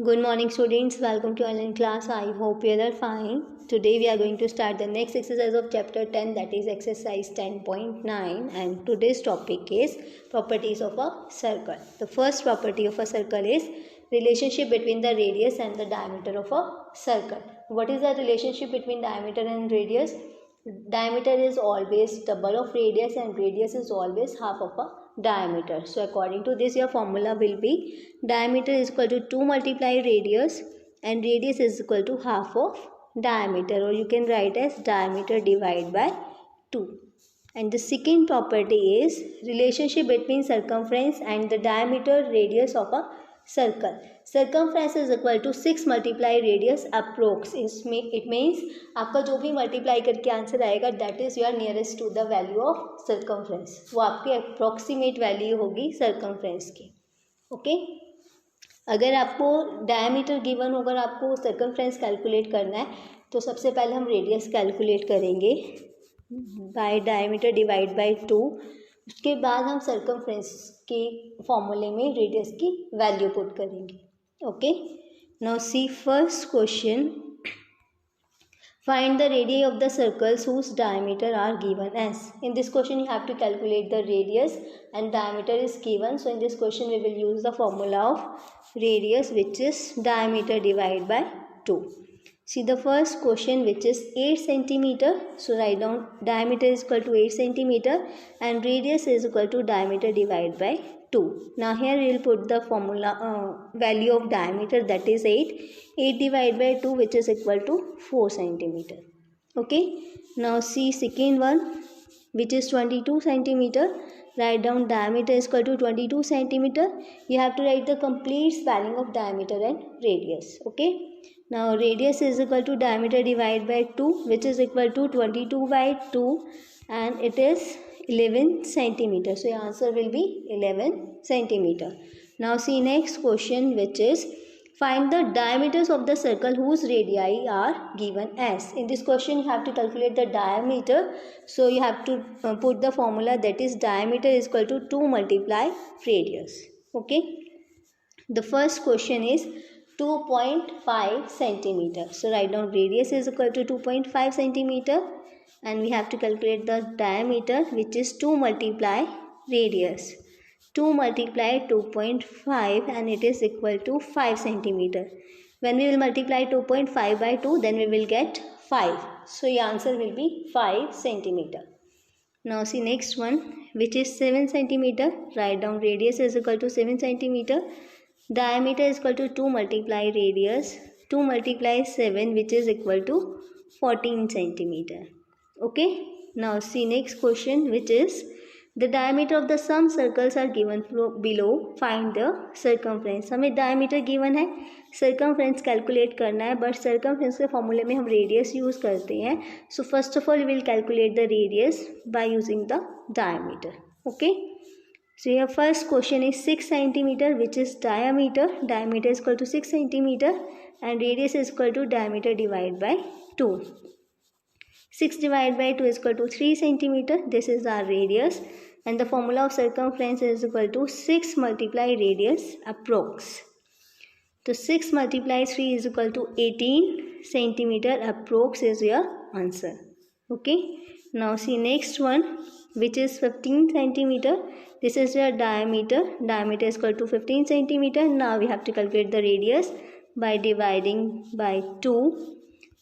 Good morning students, welcome to online class. I hope you are fine. Today we are going to start the next exercise of chapter 10, that is exercise 10.9, and today's topic is properties of a circle. The first property of a circle is relationship between the radius and the diameter of a circle. What is the relationship between diameter and radius? Diameter is always double of radius and radius is always half of a diameter. So according to this, your formula will be diameter is equal to 2 multiply radius and radius is equal to half of diameter, or you can write as diameter divided by 2. And the second property is relationship between circumference and the diameter radius of a circle. Circumference is equal to 6 multiply radius approx. It means आपका जो भी multiply करके answer आएगा that is your nearest to the value of circumference, वो आपकी approximate value होगी circumference की. Okay, अगर आपको डायमीटर गिवन हो, अगर आपको सर्कमफ्रेंस कैलकुलेट करना है तो सबसे पहले हम रेडियस कैलकुलेट करेंगे बाय डायमीटर डिवाइड बाय 2. उसके बाद हम सर्कमफ्रेंस के फॉर्मूले में रेडियस की वैल्यू पुट करेंगे. Okay, now see first question. Find the radii of the circles whose diameter are given as. In this question you have to calculate the radius and diameter is given. So in this question we will use the formula of radius, which is diameter divided by 2. See the first question, which is 8 centimeter. So write down diameter is equal to 8 centimeter and radius is equal to diameter divided by 2. Now here we will put the formula value of diameter, that is 8. 8 divided by 2, which is equal to 4 centimeter. Okay, now see second one, which is 22 centimeter. Write down diameter is equal to 22 centimeter. You have to write the complete spelling of diameter and radius. Okay, now radius is equal to diameter divided by 2, which is equal to 22 by 2 and it is 11 centimeter. So your answer will be 11 centimeter. Now see next question, which is find the diameters of the circle whose radii are given as. In this question you have to calculate the diameter. So you have to put the formula, that is diameter is equal to 2 multiply radius. Okay, the first question is 2.5 centimeter. So write down radius is equal to 2.5 centimeter and we have to calculate the diameter, which is 2 multiply radius. 2 multiply 2.5 and it is equal to 5 centimeter. When we will multiply 2.5 by 2, then we will get 5. So your answer will be 5 centimeter. Now see next one, which is 7 centimeter. Write down radius is equal to 7 centimeter. Diameter is equal to 2 multiply radius. 2 multiply 7, which is equal to 14 centimeter. Okay, now see next question, which is the diameter of the some circles are given below. Find the circumference. हमें diameter given है, circumference calculate करना है, but circumference के फॉर्मूले में हम radius use करते हैं. So first of all we will calculate the radius by using the diameter. Okay, so your first question is 6 centimeter, which is diameter. Diameter is equal to 6 centimeter and radius is equal to diameter divided by 2. 6 divided by 2 is equal to 3 centimeter. This is our radius and the formula of circumference is equal to 6 multiply radius approx. So 6 multiply 3 is equal to 18 centimeter approx is your answer. Okay, now see next one, which is 15 centimeter. This is your diameter. Diameter is equal to 15 centimeter. Now we have to calculate the radius by dividing by 2.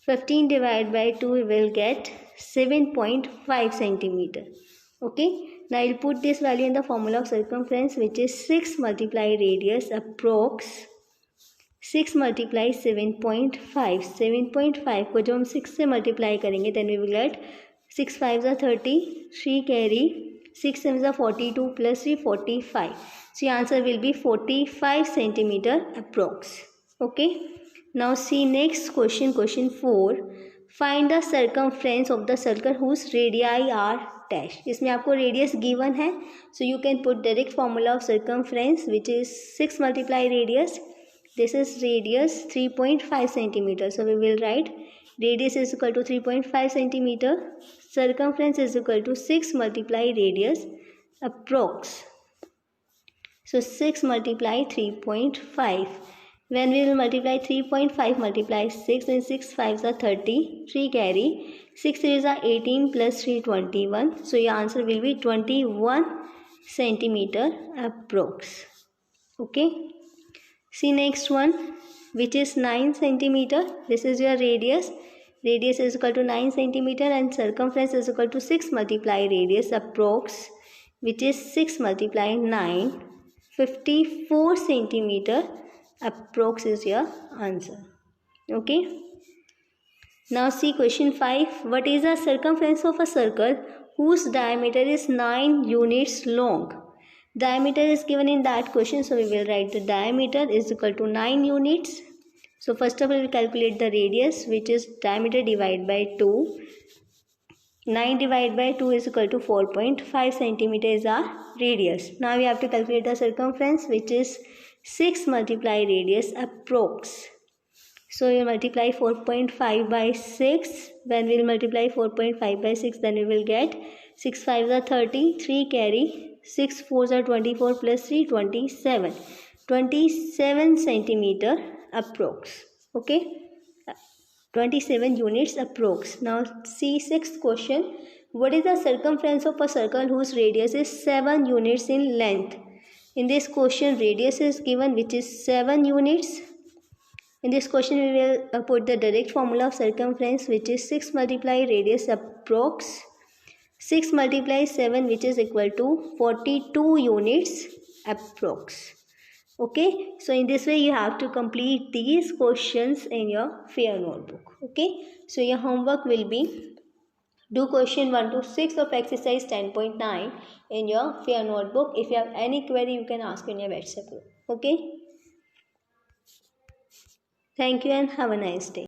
15 divided by 2 we will get 7.5 centimeter. Okay, now I will put this value in the formula of circumference, which is 6 multiply radius approx 6 multiply 7.5. 7.5 को जब हम 6 से multiply करेंगे then we will get 6 5s are 30, 3 carry, 6 7s are 42 plus 3 45. So your answer will be 45 centimeter approx. Okay, now see next question, question 4. Find the circumference of the circle whose radii are dash. इसमें आपको radius given है, so you can put direct formula of circumference, which is 6 multiply radius. This is radius 3.5 centimeter. So we will write radius is equal to 3.5 centimeter. Circumference is equal to 6 multiply radius approx. So 6 multiply 3.5. When we will multiply 3.5 multiply 6, then 6 5s are 30, 3 carry, 6 3s are 18 plus 3 21. So your answer will be 21 centimeter approx. Okay. See next one, which is 9 centimeter. This is your radius. Radius is equal to 9 centimeter and circumference is equal to 6 multiply radius approx, which is 6 multiply 9, 54 centimeter approx is your answer. Okay. Now see question 5. What is the circumference of a circle whose diameter is 9 units long? Diameter is given in that question, so we will write the diameter is equal to 9 units. So first of all, we will calculate the radius, which is diameter divided by 2. 9 divided by 2 is equal to 4.5 centimeter is our radius. Now we have to calculate the circumference, which is 6 multiply radius approx. So you multiply 4.5 by 6. When we will multiply 4.5 by 6, then we will get 6 5s are 30, 3 carry, 6 4s are 24 plus 3 27. 27 centimeter approx. Okay. 27 units approx. Now see sixth question. What is the circumference of a circle whose radius is 7 units in length? In this question, radius is given, which is 7 units. In this question, we will put the direct formula of circumference, which is 6 multiply radius approx. 6 multiply 7, which is equal to 42 units approx. Okay, so in this way you have to complete these questions in your fair notebook. Okay, so your homework will be do question 1 to 6 of exercise 10.9 in your fair notebook. If you have any query, you can ask in your WhatsApp group. Okay, thank you and have a nice day.